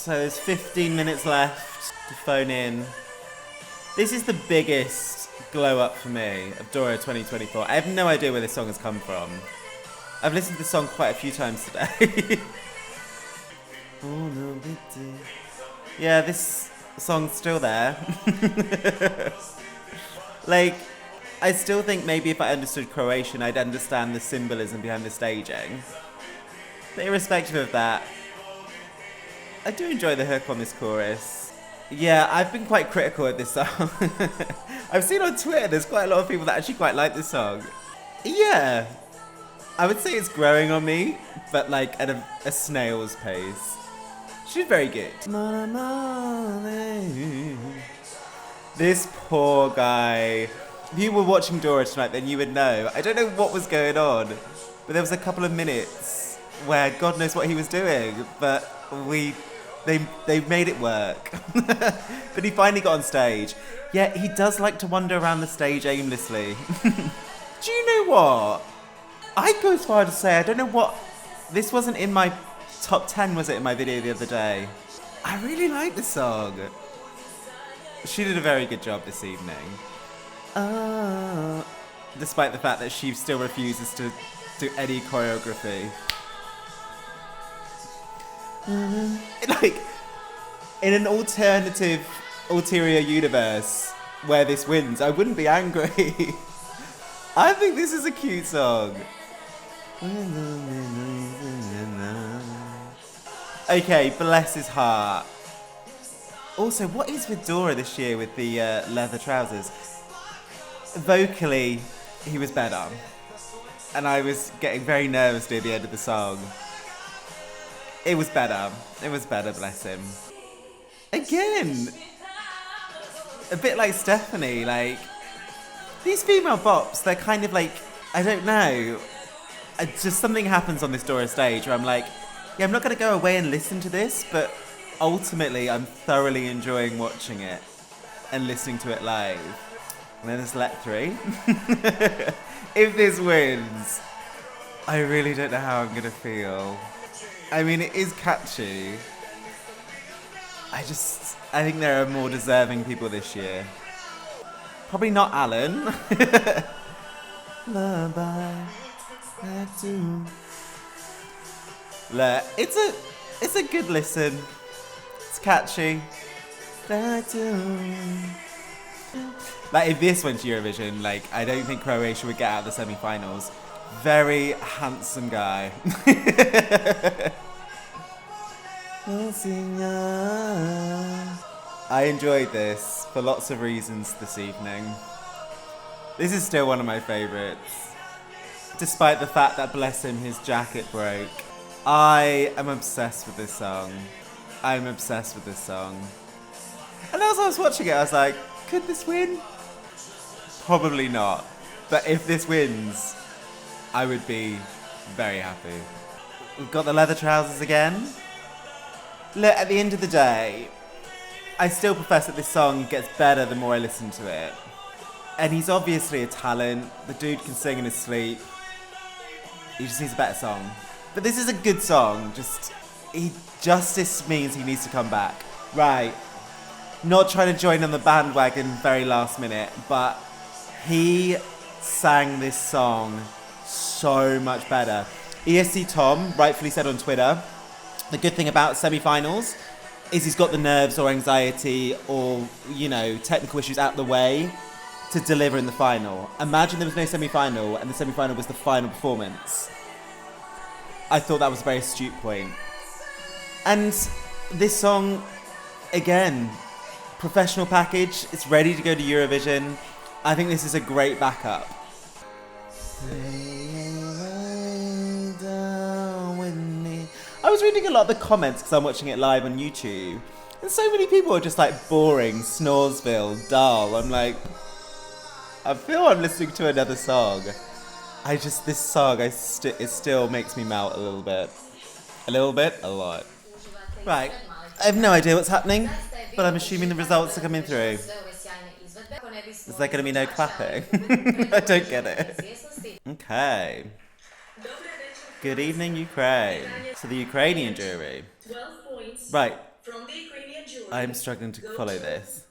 So there's 15 minutes left to phone in. This is the biggest glow up for me of Dora 2024. I have no idea where this song has come from. I've listened to this song quite a few times today. Yeah, this song's still there. Like, I still think maybe if I understood Croatian, I'd understand the symbolism behind the staging. But irrespective of that, I do enjoy the hook on this chorus. Yeah, I've been quite critical of this song. I've seen on Twitter there's quite a lot of people that actually quite like this song. Yeah, I would say it's growing on me, but like at a snail's pace. She's very good. This poor guy. If you were watching Dora tonight, then you would know. I don't know what was going on, but there was a couple of minutes where God knows what he was doing, but they made it work. But he finally got on stage. Yeah, he does like to wander around the stage aimlessly. Do you know what? I'd go as far to say, I don't know what... This wasn't in my top 10, was it, in my video the other day? I really like this song. She did a very good job this evening. Despite the fact that she still refuses to do any choreography. Like, in an alternative, ulterior universe where this wins, I wouldn't be angry. I think this is a cute song. Okay, bless his heart. Also, what is with Dora this year with the leather trousers? Vocally, he was better. And I was getting very nervous near the end of the song. It was better. It was better, bless him. Again, a bit like Stephanie, like, these female bops, they're kind of like, I don't know, just something happens on this Dora stage where I'm like, yeah, I'm not going to go away and listen to this, but ultimately I'm thoroughly enjoying watching it and listening to it live. And then there's Let 3. If this wins, I really don't know how I'm going to feel. I mean, it is catchy. I think there are more deserving people this year. Probably not Alan. It's a good listen. It's catchy. Like, if this went to Eurovision, like, I don't think Croatia would get out of the semi-finals. Very handsome guy. I enjoyed this for lots of reasons this evening. This is still one of my favourites. Despite the fact that, bless him, his jacket broke. I am obsessed with this song. I'm obsessed with this song. And as I was watching it, I was like, could this win? Probably not. But if this wins, I would be very happy. We've got the leather trousers again. Look, at the end of the day, I still profess that this song gets better the more I listen to it. And he's obviously a talent. The dude can sing in his sleep. He just needs a better song. But this is a good song. Justice means he needs to come back. Right. Not trying to join on the bandwagon very last minute, but he sang this song so much better. ESC Tom rightfully said on Twitter, the good thing about semi-finals is he's got the nerves or anxiety or, technical issues out of the way to deliver in the final. Imagine there was no semi-final and the semi-final was the final performance. I thought that was a very astute point. And this song, again, professional package, it's ready to go to Eurovision. I think this is a great backup. I was reading a lot of the comments because I'm watching it live on YouTube. And so many people are just like, boring, Snoresville, dull. I'm like, I feel I'm listening to another song. This song, it still makes me melt a little bit. A little bit? A lot. Right, I have no idea what's happening, but I'm assuming the results are coming through. Is there going to be no clapping? I don't get it. Okay. Good evening, Ukraine. So the Ukrainian jury. Right, From the Ukrainian jury, I'm struggling to go follow to this.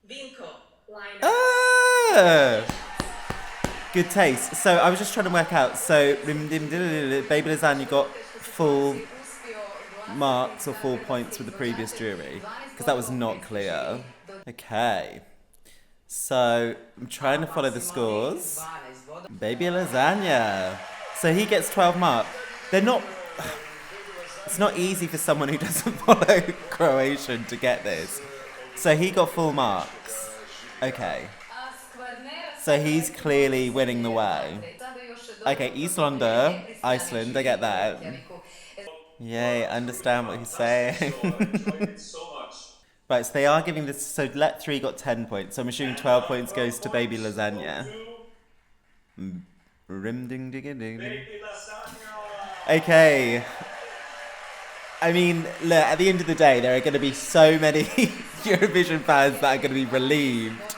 Vinko. Line up. Ah! Good taste. So I was just trying to work out. So Baby Lasagna got full marks or 4 points with the previous jury because that was not clear. Okay. So I'm trying to follow the scores. Baby Lasagna. So he gets 12 marks. They're not. It's not easy for someone who doesn't follow Croatian to get this. So he got full marks. Okay. So he's clearly winning the way. Okay, Islander, Iceland, I get that. Yay, I understand what he's saying. Right, so they are giving this. So Let 3 got 10 points. So I'm assuming 12 points goes to Baby Lasagna. Rim ding ding ding ding. Okay. I mean, look, at the end of the day, there are going to be so many Eurovision fans that are going to be relieved.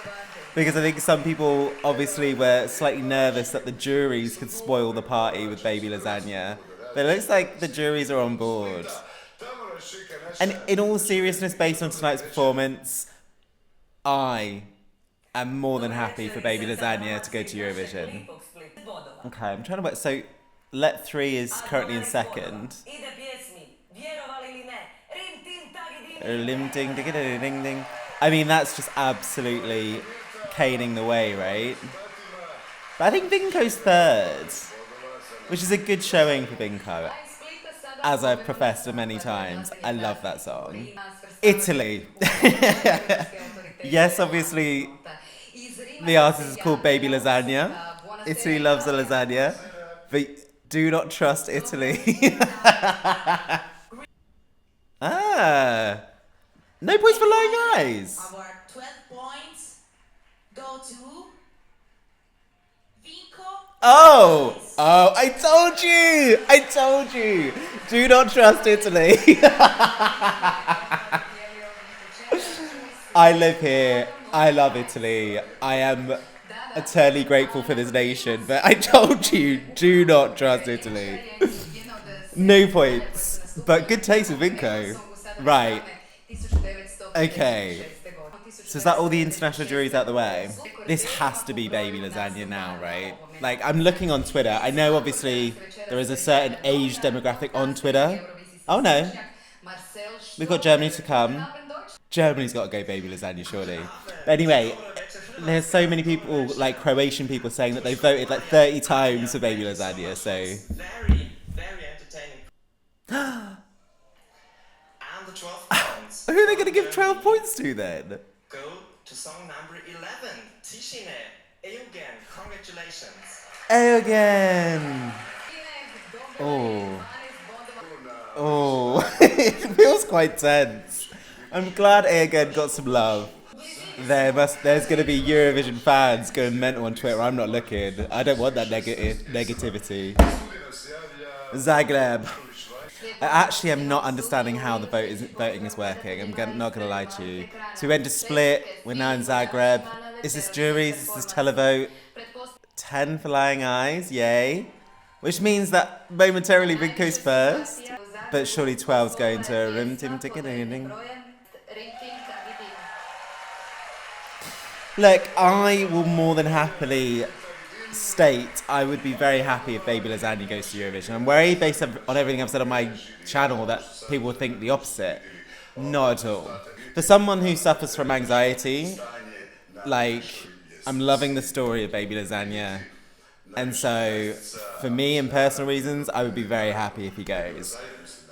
Because I think some people obviously were slightly nervous that the juries could spoil the party with Baby Lasagna. But it looks like the juries are on board. And in all seriousness, based on tonight's performance, I am more than happy for Baby Lasagna to go to Eurovision. Okay, I'm trying to work. So, Let 3 is currently in second. Lim ding ding ding ding ding. I mean, that's just absolutely caning the way, right? But I think Vinco's third, which is a good showing for Vinco. As I've professed many times, I love that song. Italy. Yes, obviously, the artist is called Baby Lasagna. Italy loves a lasagna, but do not trust Italy. Ah, no points for Lying Eyes. Our 12 points go to Vinko. Oh, I told you. Do not trust Italy. I live here. I love Italy. I am eternally grateful for this nation, but I told you, do not trust Italy. No points, but good taste with Vinco. Right. Okay. So is that all the international juries out the way? This has to be Baby Lasagna now, right? Like, I'm looking on Twitter. I know, obviously, there is a certain age demographic on Twitter. Oh, no. We've got Germany to come. Germany's got to go Baby Lasagna, surely. But anyway, there's so many people, like Croatian people, saying that they voted like 30 times for Baby Lasagna, so... Very, very entertaining. And the 12 points. Who are they going to give 12 points to, then? Go to song number 11, Ticine. Eugen, congratulations. Again. Oh, it feels quite tense. I'm glad Again got some love. There's going to be Eurovision fans going mental on Twitter. I'm not looking. I don't want that negativity. Zagreb. I actually am not understanding how the voting is working. Not going to lie to you. So we went to Split. We're now in Zagreb. Is this juries? Is this televote? 10 for Lying Eyes. Yay. Which means that momentarily Vinco's first. But surely 12's going to Rim Tim Ticking. Look, I will more than happily state I would be very happy if Baby Lasagna goes to Eurovision. I'm worried, based on everything I've said on my channel, that people would think the opposite. Not at all. For someone who suffers from anxiety, like, I'm loving the story of Baby Lasagna. And so, for me and personal reasons, I would be very happy if he goes.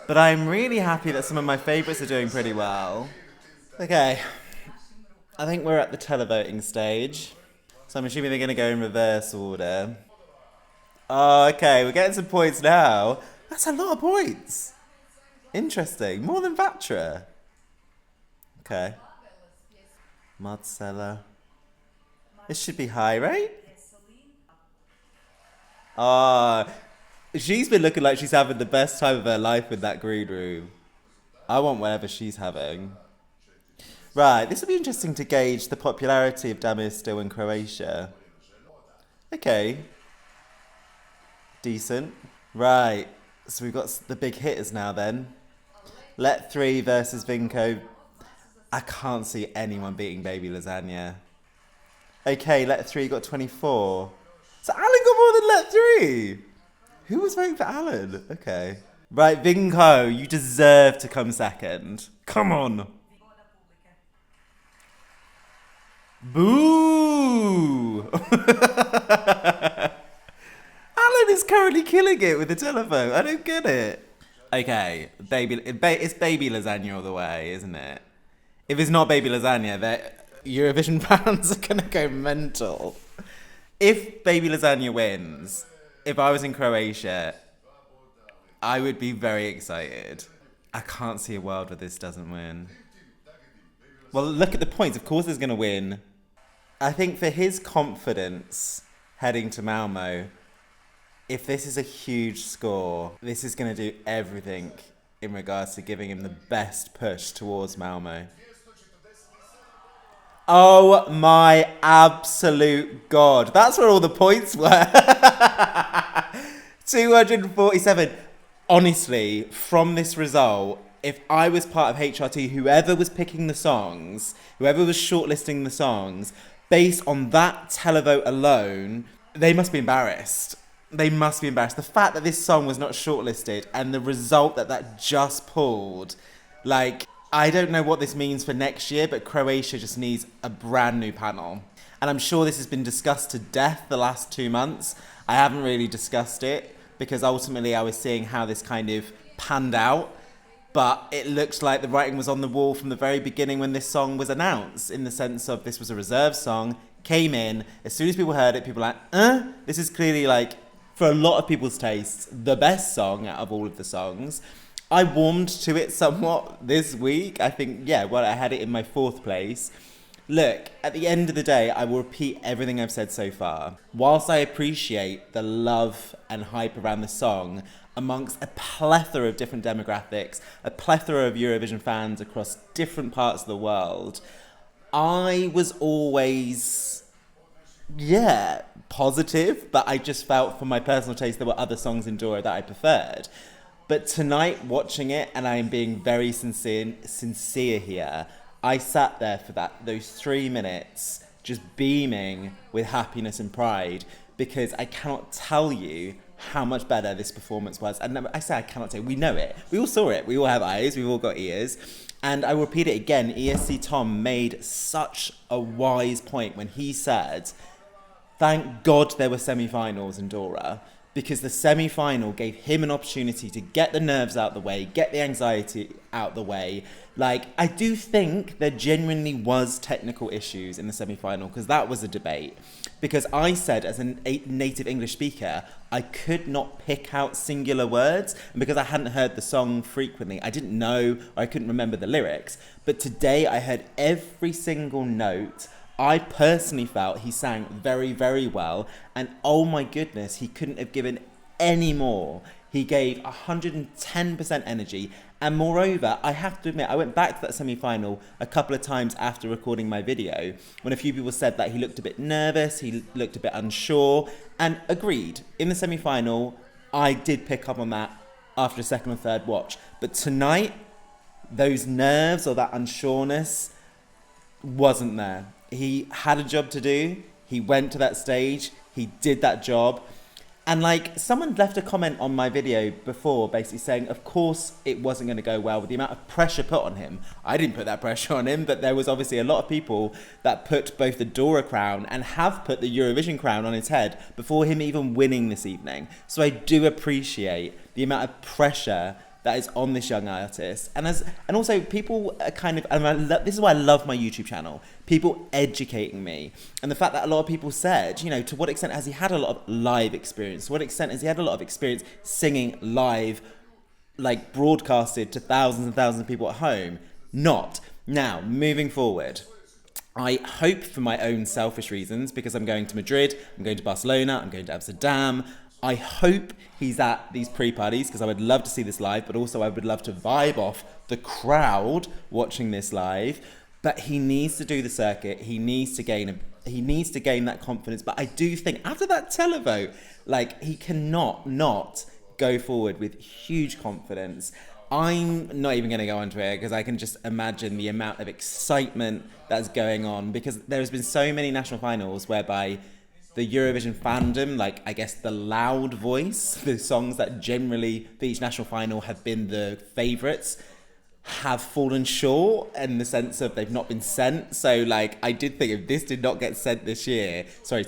But I'm really happy that some of my favourites are doing pretty well. Okay. I think we're at the televoting stage. So I'm assuming they're going to go in reverse order. Oh, okay. We're getting some points now. That's a lot of points. Interesting. More than Vatra. Okay. Marcella. This should be high, right? Ah, she's been looking like she's having the best time of her life in that green room. I want whatever she's having. Right, this will be interesting to gauge the popularity of Damir still in Croatia. Okay. Decent. Right, so we've got the big hitters now then. Let 3 versus Vinco. I can't see anyone beating Baby Lasagna. Okay, Let 3 got 24. So Alan got more than Let 3. Who was voting for Alan? Okay. Right, Vinco, you deserve to come second. Come on. Boo! Alan is currently killing it with the telephone. I don't get it. Okay, it's Baby Lasagna all the way, isn't it? If it's not Baby Lasagna, Eurovision fans are gonna go mental. If Baby Lasagna wins, if I was in Croatia, I would be very excited. I can't see a world where this doesn't win. Well, look at the points. Of course, it's gonna win. I think for his confidence heading to Malmo, if this is a huge score, this is going to do everything in regards to giving him the best push towards Malmo. Oh my absolute God. That's where all the points were. 247. Honestly, from this result, if I was part of HRT, whoever was picking the songs, whoever was shortlisting the songs, based on that televote alone, they must be embarrassed. They must be embarrassed. The fact that this song was not shortlisted and the result that just pulled, like, I don't know what this means for next year, but Croatia just needs a brand new panel. And I'm sure this has been discussed to death the last 2 months. I haven't really discussed it because ultimately I was seeing how this kind of panned out. But it looks like the writing was on the wall from the very beginning when this song was announced, in the sense of this was a reserve song, came in, as soon as people heard it, people were like, this is clearly like, for a lot of people's tastes, the best song out of all of the songs. I warmed to it somewhat this week. I think, I had it in my 4th place. Look, at the end of the day, I will repeat everything I've said so far. Whilst I appreciate the love and hype around the song amongst a plethora of different demographics, a plethora of Eurovision fans across different parts of the world, I was always, positive, but I just felt for my personal taste there were other songs in Dora that I preferred. But tonight, watching it, and I am being very sincere here, I sat there for those 3 minutes just beaming with happiness and pride, because I cannot tell you how much better this performance was. And I say I cannot tell you, we know it. We all saw it. We all have eyes. We've all got ears. And I will repeat it again. ESC Tom made such a wise point when he said, thank God there were semi-finals in Dora, because the semi-final gave him an opportunity to get the nerves out the way, get the anxiety out the way. Like, I do think there genuinely was technical issues in the semi-final, because that was a debate. Because I said, as a native English speaker, I could not pick out singular words, and because I hadn't heard the song frequently, I didn't know, or I couldn't remember the lyrics. But today I heard every single note. I personally felt he sang very, very well, and oh my goodness, he couldn't have given any more. He gave 110% energy, and moreover, I have to admit, I went back to that semi-final a couple of times after recording my video, when a few people said that he looked a bit nervous, he looked a bit unsure, and agreed, in the semi-final, I did pick up on that after a second or third watch. But tonight, those nerves or that unsureness wasn't there. He had a job to do. He went to that stage. He did that job. And like, someone left a comment on my video before basically saying, of course it wasn't going to go well with the amount of pressure put on him. I didn't put that pressure on him, but there was obviously a lot of people that put both the Dora crown and have put the Eurovision crown on his head before him even winning this evening. So I do appreciate the amount of pressure that is on this young artist, and also people are kind of, and this is why I love my YouTube channel, people educating me, and the fact that a lot of people said, to what extent has he had a lot of live experience? To what extent has he had a lot of experience singing live, like broadcasted to thousands and thousands of people at home? Not. Now, moving forward, I hope for my own selfish reasons, because I'm going to Madrid, I'm going to Barcelona, I'm going to Amsterdam, I hope he's at these pre-parties, because I would love to see this live, but also I would love to vibe off the crowd watching this live. But he needs to do the circuit. He needs to gain that confidence. But I do think after that televote, like, he cannot not go forward with huge confidence. I'm not even going to go onto it because I can just imagine the amount of excitement that's going on, because there has been so many national finals whereby the Eurovision fandom, like I guess the loud voice, the songs that generally for each national final have been the favourites, have fallen short in the sense of they've not been sent. So like I did think if this did not get sent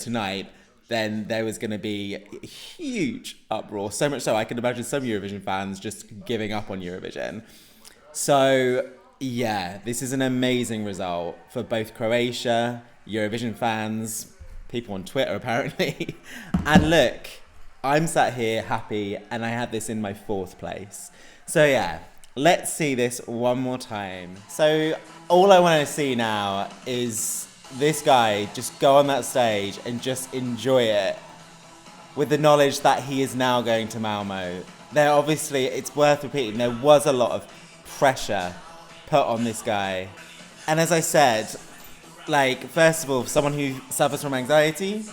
tonight, then there was going to be a huge uproar. So much so I can imagine some Eurovision fans just giving up on Eurovision. So yeah, this is an amazing result for both Croatia, Eurovision fans, people on Twitter apparently. And look, I'm sat here happy and I had this in my 4th place. So yeah, let's see this one more time. So all I want to see now is this guy just go on that stage and just enjoy it with the knowledge that he is now going to Malmo. There obviously, it's worth repeating, there was a lot of pressure put on this guy. And as I said, like, first of all, for someone who suffers from anxiety,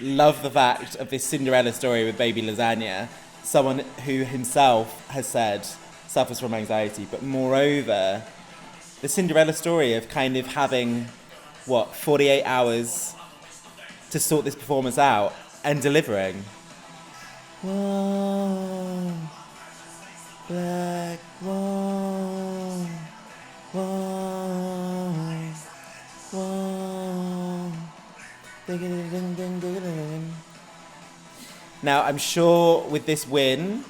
love the fact of this Cinderella story with baby Lasagna, someone who himself has said suffers from anxiety, but moreover, the Cinderella story of kind of having 48 hours to sort this performance out and delivering. Whoa, black, whoa, whoa, whoa. Now, I'm sure with this win,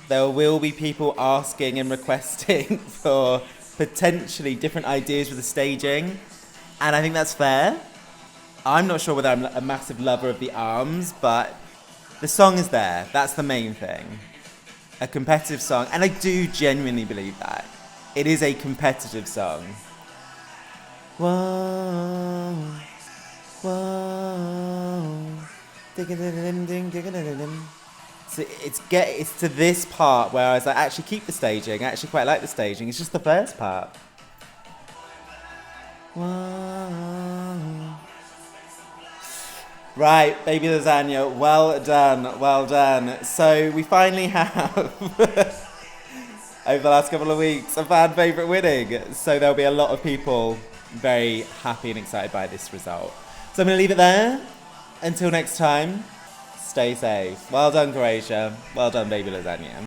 there will be people asking and requesting for potentially different ideas for the staging. And I think that's fair. I'm not sure whether I'm a massive lover of the arms, but the song is there. That's the main thing. A competitive song. And I do genuinely believe that. It is a competitive song. Whoa. Whoa. So it's to this part where I was like, actually keep the staging. I actually quite like the staging. It's just the first part. Whoa. Right, baby Lasagna, well done, well done. So we finally have, over the last couple of weeks, a fan favourite winning. So there'll be a lot of people very happy and excited by this result. So I'm going to leave it there. Until next time, stay safe. Well done, Croatia. Well done, baby Lasagna.